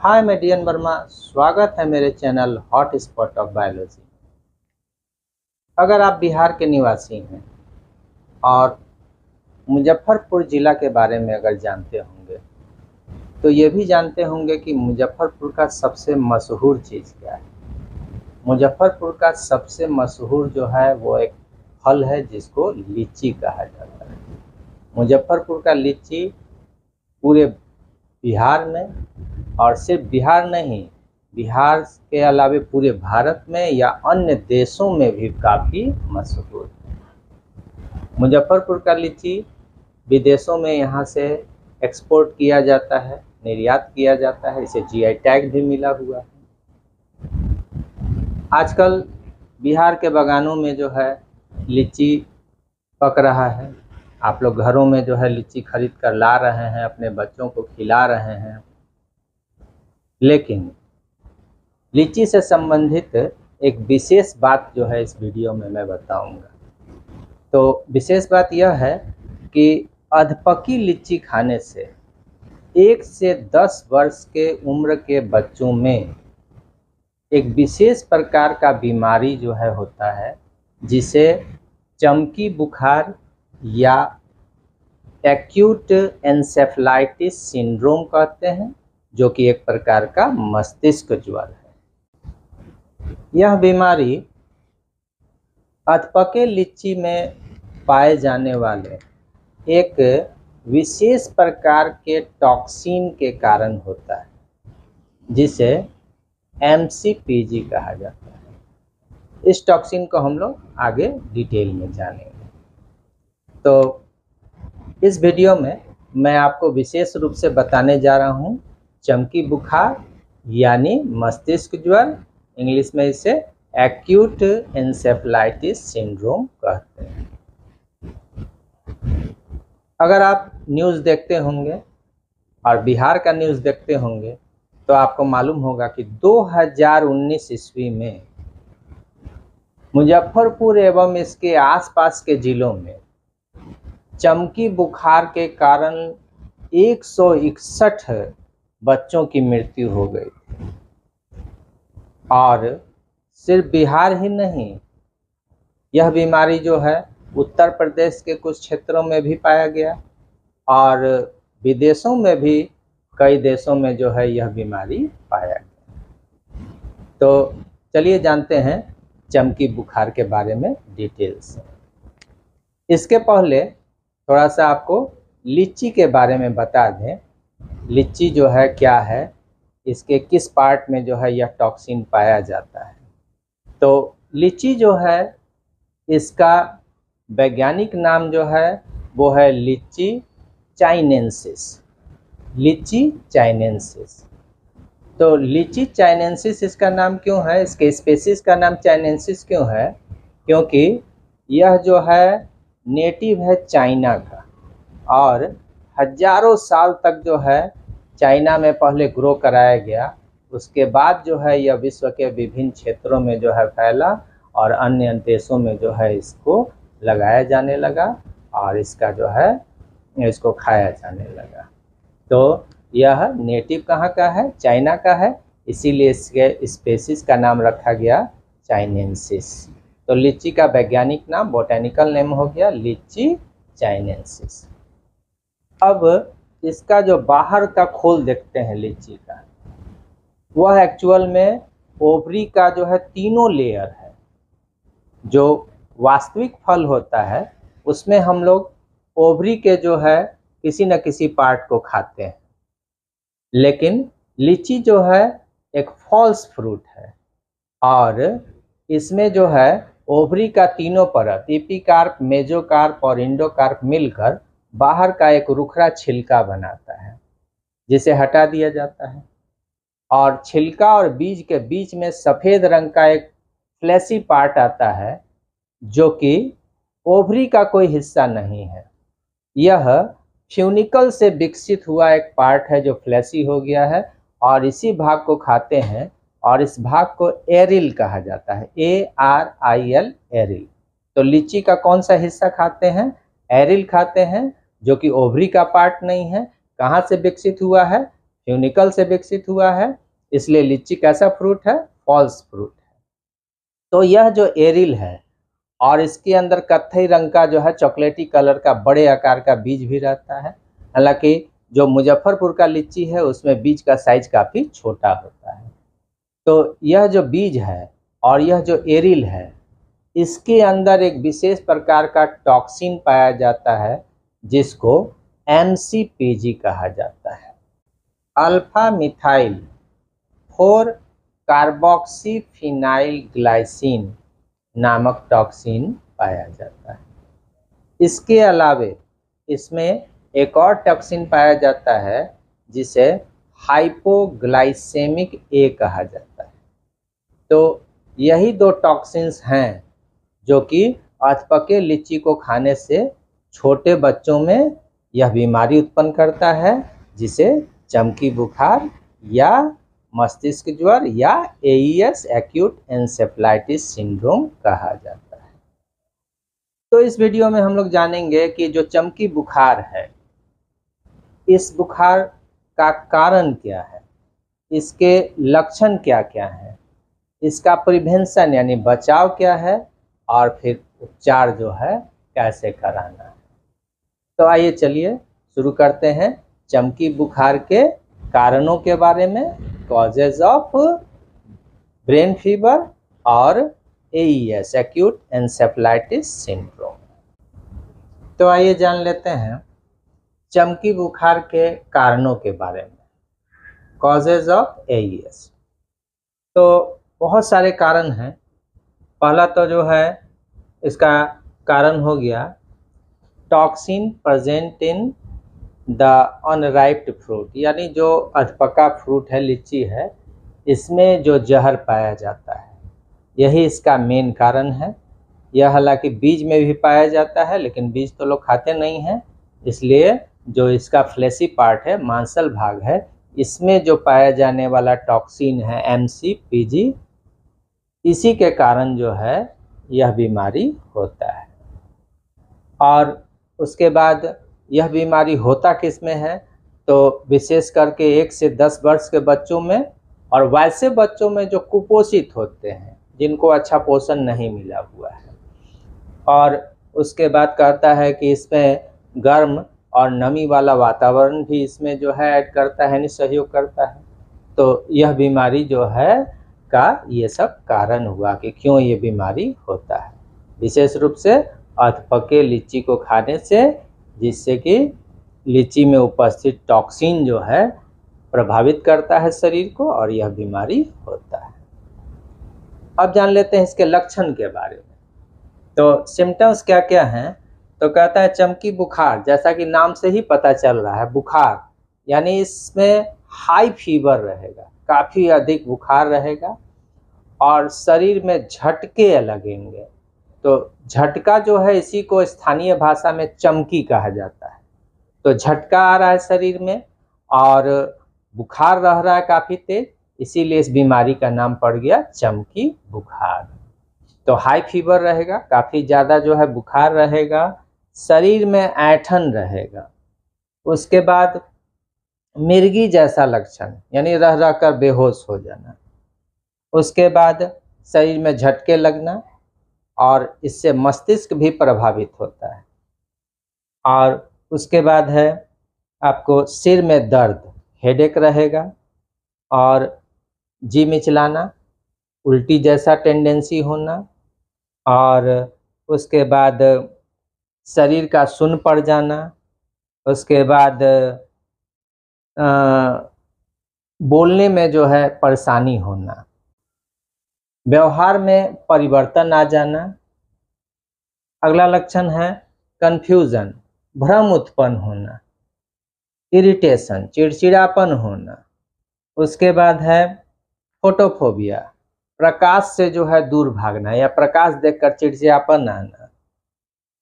हाय, मैं डीएन वर्मा। स्वागत है मेरे channel hot spot of biology. अगर आप बिहार के निवासी हैं और मुजफ्फरपुर ज़िला के बारे में अगर जानते होंगे तो ये भी जानते होंगे कि मुजफ्फरपुर का सबसे मशहूर चीज़ क्या है। मुजफ्फरपुर का सबसे मशहूर जो है वो एक फल है जिसको लीची कहा जाता है। मुजफ्फरपुर का लीची पूरे बिहार में, और सिर्फ बिहार नहीं, बिहार के अलावे पूरे भारत में या अन्य देशों में भी काफ़ी मशहूर है। मुजफ्फरपुर का लीची विदेशों में यहाँ से एक्सपोर्ट किया जाता है, निर्यात किया जाता है। इसे जीआई टैग भी मिला हुआ है। आजकल बिहार के बागानों में जो है लीची पक रहा है। आप लोग घरों में जो है लीची खरीद कर ला रहे हैं, अपने बच्चों को खिला रहे हैं। लेकिन लीची से संबंधित एक विशेष बात जो है इस वीडियो में मैं बताऊंगा। तो विशेष बात यह है कि अधपकी लीची खाने से 1 से 10 वर्ष के उम्र के बच्चों में एक विशेष प्रकार का बीमारी जो है होता है, जिसे चमकी बुखार या एक्यूट एन्सेफेलाइटिस सिंड्रोम कहते हैं, जो कि एक प्रकार का मस्तिष्क ज्वर है। यह बीमारी अधपके लीची में पाए जाने वाले एक विशेष प्रकार के टॉक्सिन के कारण होता है, जिसे एमसीपीजी कहा जाता है। इस टॉक्सिन को हम लोग आगे डिटेल में जानेंगे। तो इस वीडियो में मैं आपको विशेष रूप से बताने जा रहा हूँ चमकी बुखार यानी मस्तिष्क ज्वर, इंग्लिश में इसे एक्यूट एन्सेफेलाइटिस सिंड्रोम कहते हैं। अगर आप न्यूज़ देखते होंगे और बिहार का न्यूज़ देखते होंगे तो आपको मालूम होगा कि 2019 ईस्वी में मुजफ्फरपुर एवं इसके आसपास के ज़िलों में चमकी बुखार के कारण 161 बच्चों की मृत्यु हो गई। और सिर्फ बिहार ही नहीं, यह बीमारी जो है उत्तर प्रदेश के कुछ क्षेत्रों में भी पाया गया और विदेशों में भी कई देशों में जो है यह बीमारी पाया गया। तो चलिए जानते हैं चमकी बुखार के बारे में डिटेल से। इसके पहले थोड़ा सा आपको लीची के बारे में बता दें। लीची जो है क्या है, इसके किस पार्ट में जो है यह टॉक्सिन पाया जाता है। तो लीची जो है, इसका वैज्ञानिक नाम जो है वो है लीची चाइनेंसिस। लीची चाइनेंसिस। तो लीची चाइनेंसिस इसका नाम क्यों है, इसके स्पेसीज का नाम चाइनेंसिस क्यों है? क्योंकि यह जो है नेटिव है चाइना का, और हजारों साल तक जो है चाइना में पहले ग्रो कराया गया। उसके बाद जो है यह विश्व के विभिन्न क्षेत्रों में जो है फैला और अन्य देशों में जो है इसको लगाया जाने लगा और इसका जो है इसको खाया जाने लगा। तो यह नेटिव कहाँ का है? चाइना का है, इसीलिए इसके स्पेसीज का नाम रखा गया चाइनेंसिस। तो लीची का वैज्ञानिक नाम, बोटेनिकल नेम हो गया लीची चाइनेंसिस। अब इसका जो बाहर का खोल देखते हैं लीची का, वह एक्चुअल में ओवरी का जो है तीनों लेयर है। जो वास्तविक फल होता है उसमें हम लोग ओवरी के जो है किसी न किसी पार्ट को खाते हैं, लेकिन लीची जो है एक फॉल्स फ्रूट है और इसमें जो है ओवरी का तीनों परत, एपिकार्प, मेजोकार्प और इंडोकार्प मिलकर बाहर का एक रुखरा छिलका बनाता है, जिसे हटा दिया जाता है। और छिलका और बीज के बीच में सफ़ेद रंग का एक फ्लैशी पार्ट आता है, जो कि ओवरी का कोई हिस्सा नहीं है। यह फ्यूनिकल से विकसित हुआ एक पार्ट है जो फ्लैशी हो गया है, और इसी भाग को खाते हैं और इस भाग को एरिल कहा जाता है, ARIL, एरिल। तो लीची का कौन सा हिस्सा खाते हैं? एरिल खाते हैं, जो कि ओवरी का पार्ट नहीं है। कहाँ से विकसित हुआ है? फ्यूनिकल से विकसित हुआ है, इसलिए लीची कैसा फ्रूट है? फॉल्स फ्रूट है। तो यह जो एरिल है और इसके अंदर कत्थई रंग का जो है चॉकलेटी कलर का बड़े आकार का बीज भी रहता है। हालांकि जो मुजफ्फरपुर का लीची है उसमें बीज का साइज काफ़ी छोटा होता है। तो यह जो बीज है और यह जो एरिल है, इसके अंदर एक विशेष प्रकार का टॉक्सिन पाया जाता है जिसको MCPG कहा जाता है। अल्फा मिथाइल 4 कार्बोक्सीफिनाइल ग्लाइसिन नामक टॉक्सिन पाया जाता है। इसके अलावे इसमें एक और टॉक्सिन पाया जाता है जिसे हाइपोग्लाइसेमिक ए कहा जाता है। तो यही दो टॉक्सिन्स हैं जो कि अधपके लीची को खाने से छोटे बच्चों में यह बीमारी उत्पन्न करता है जिसे चमकी बुखार या मस्तिष्क ज्वर या AES एक्यूट एन्सेफेलाइटिस सिंड्रोम कहा जाता है। तो इस वीडियो में हम लोग जानेंगे कि जो चमकी बुखार है, इस बुखार का कारण क्या है, इसके लक्षण क्या क्या हैं, इसका प्रिवेंशन यानी बचाव क्या है और फिर उपचार जो है कैसे कराना है। तो आइए चलिए शुरू करते हैं चमकी बुखार के कारणों के बारे में, कॉजेज ऑफ ब्रेन फीवर और AES एक्यूट एन्सेफेलाइटिस सिंड्रोम। तो आइए जान लेते हैं चमकी बुखार के कारणों के बारे में, कॉजेज ऑफ AES। तो बहुत सारे कारण हैं। पहला तो जो है इसका कारण हो गया toxin present in the अनराइप्ड fruit, यानी जो अधपका फ्रूट है, लीची है, इसमें जो जहर पाया जाता है, यही इसका मेन कारण है। यह हालांकि बीज में भी पाया जाता है लेकिन बीज तो लोग खाते नहीं हैं, इसलिए जो इसका फ्लैशी पार्ट है, मांसल भाग है, इसमें जो पाया जाने वाला टॉक्सिन है MCPG, इसी के कारण जो है यह बीमारी होता है। और उसके बाद यह बीमारी होता किस में है? तो विशेष करके 1 से 10 वर्ष के बच्चों में और वैसे बच्चों में जो कुपोषित होते हैं, जिनको अच्छा पोषण नहीं मिला हुआ है। और उसके बाद कहता है कि इसमें गर्म और नमी वाला वातावरण भी इसमें जो है ऐड करता है, यानी सहयोग करता है। तो यह बीमारी जो है का ये सब कारण हुआ कि क्यों ये बीमारी होता है, विशेष रूप से अधपके लीची को खाने से, जिससे कि लीची में उपस्थित टॉक्सिन जो है प्रभावित करता है शरीर को और यह बीमारी होता है। अब जान लेते हैं इसके लक्षण के बारे में। तो सिम्टम्स क्या क्या हैं? तो कहता है चमकी बुखार, जैसा कि नाम से ही पता चल रहा है, बुखार यानी इसमें हाई फीवर रहेगा, काफ़ी अधिक बुखार रहेगा और शरीर में झटके लगेंगे। तो झटका जो है इसी को स्थानीय भाषा में चमकी कहा जाता है। तो झटका आ रहा है शरीर में और बुखार रह रहा है काफ़ी तेज, इसीलिए इस बीमारी का नाम पड़ गया चमकी बुखार। तो हाई फीवर रहेगा, काफ़ी ज़्यादा जो है बुखार रहेगा, शरीर में ऐंठन रहेगा। उसके बाद मिर्गी जैसा लक्षण, यानी रह रह कर बेहोश हो जाना। उसके बाद शरीर में झटके लगना और इससे मस्तिष्क भी प्रभावित होता है। और उसके बाद है आपको सिर में दर्द, हेडेक रहेगा और जी मिचलाना, उल्टी जैसा टेंडेंसी होना और उसके बाद शरीर का सुन्न पड़ जाना। उसके बाद बोलने में जो है परेशानी होना, व्यवहार में परिवर्तन आ जाना। अगला लक्षण है कन्फ्यूजन, भ्रम उत्पन्न होना, इरिटेशन, चिड़चिड़ापन होना। उसके बाद है फोटोफोबिया, प्रकाश से जो है दूर भागना या प्रकाश देखकर चिड़चिड़ापन आना।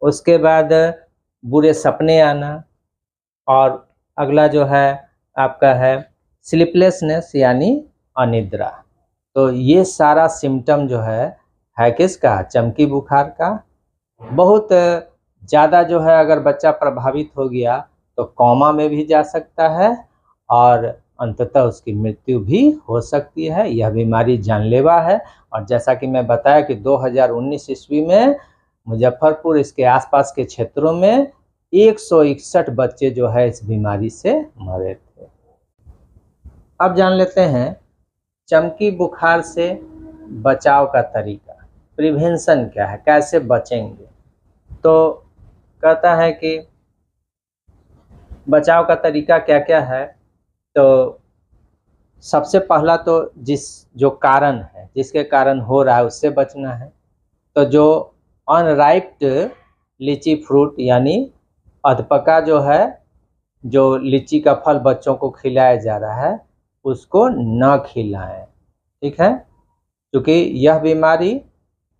उसके बाद बुरे सपने आना। और अगला जो है आपका है स्लीपलेसनेस यानी अनिद्रा। तो ये सारा सिम्टम जो है किसका? चमकी बुखार का। बहुत ज़्यादा जो है अगर बच्चा प्रभावित हो गया तो कोमा में भी जा सकता है और अंततः उसकी मृत्यु भी हो सकती है। यह बीमारी जानलेवा है और जैसा कि मैं बताया कि 2019 ईस्वी में मुजफ्फरपुर इसके आसपास के क्षेत्रों में 161 बच्चे जो है इस बीमारी से मरे थे। अब जान लेते हैं चमकी बुखार से बचाव का तरीका, प्रिवेंशन क्या है, कैसे बचेंगे। तो कहता है कि बचाव का तरीका क्या क्या है। तो सबसे पहला तो जो कारण है, जिसके कारण हो रहा है उससे बचना है। तो जो अनराइप्ड लीची फ्रूट यानी अधपका जो है, जो लीची का फल बच्चों को खिलाया जा रहा है उसको न खिलाएं, ठीक है। क्योंकि यह बीमारी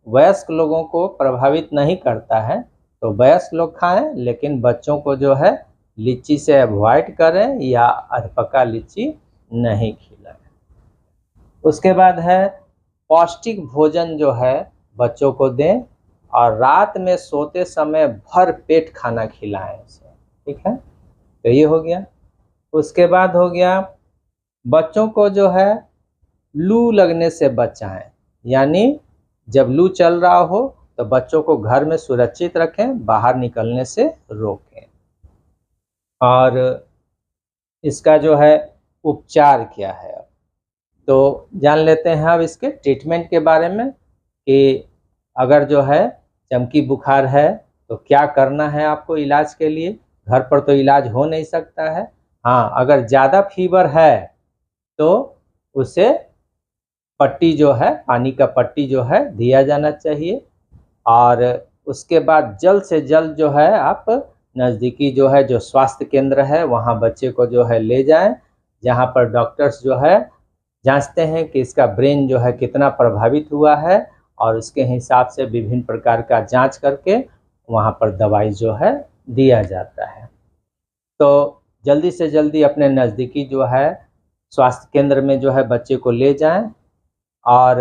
वयस्क लोगों को प्रभावित नहीं करता है, तो वयस्क लोग खाएं, लेकिन बच्चों को जो है लीची से अवॉइड करें या अधपका लीची नहीं खिलाएं। उसके बाद है पौष्टिक भोजन जो है बच्चों को दें और रात में सोते समय भर पेट खाना खिलाएं उसे, ठीक है। तो ये हो गया। उसके बाद हो गया बच्चों को जो है लू लगने से बचाएं, यानी जब लू चल रहा हो तो बच्चों को घर में सुरक्षित रखें, बाहर निकलने से रोकें। और इसका जो है उपचार क्या है, तो जान लेते हैं अब इसके ट्रीटमेंट के बारे में कि अगर जो है चमकी बुखार है तो क्या करना है आपको इलाज के लिए। घर पर तो इलाज हो नहीं सकता है। हाँ, अगर ज़्यादा फीवर है तो उसे पट्टी जो है, पानी का पट्टी जो है दिया जाना चाहिए। और उसके बाद जल्द से जल्द जो है आप नज़दीकी जो है जो स्वास्थ्य केंद्र है वहाँ बच्चे को जो है ले जाएं, जहाँ पर डॉक्टर्स जो है जांचते हैं कि इसका ब्रेन जो है कितना प्रभावित हुआ है और उसके हिसाब से विभिन्न प्रकार का जांच करके वहाँ पर दवाई जो है दिया जाता है। तो जल्दी से जल्दी अपने नज़दीकी जो है स्वास्थ्य केंद्र में जो है बच्चे को ले जाएं। और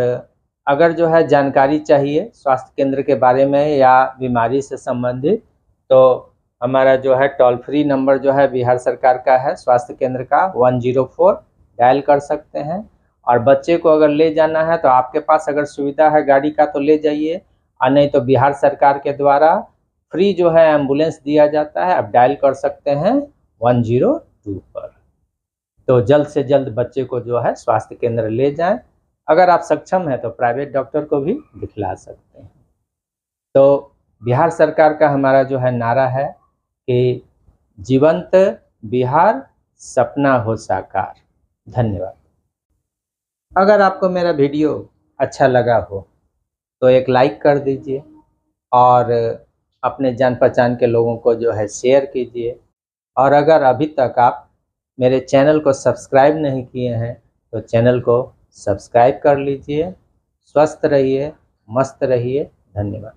अगर जो है जानकारी चाहिए स्वास्थ्य केंद्र के बारे में या बीमारी से संबंधित, तो हमारा जो है टोल फ्री नंबर जो है बिहार सरकार का है स्वास्थ्य केंद्र का 104 डायल कर सकते हैं। और बच्चे को अगर ले जाना है तो आपके पास अगर सुविधा है गाड़ी का तो ले जाइए, और नहीं तो बिहार सरकार के द्वारा फ्री जो है एम्बुलेंस दिया जाता है, आप डायल कर सकते हैं 102 पर। तो जल्द से जल्द बच्चे को जो है स्वास्थ्य केंद्र ले जाएं। अगर आप सक्षम हैं तो प्राइवेट डॉक्टर को भी दिखला सकते हैं। तो बिहार सरकार का हमारा जो है नारा है कि जीवंत बिहार सपना हो साकार। धन्यवाद। अगर आपको मेरा वीडियो अच्छा लगा हो तो एक लाइक कर दीजिए और अपने जान पहचान के लोगों को जो है शेयर कीजिए। और अगर अभी तक आप मेरे चैनल को सब्सक्राइब नहीं किए हैं तो चैनल को सब्सक्राइब कर लीजिए। स्वस्थ रहिए, मस्त रहिए। धन्यवाद।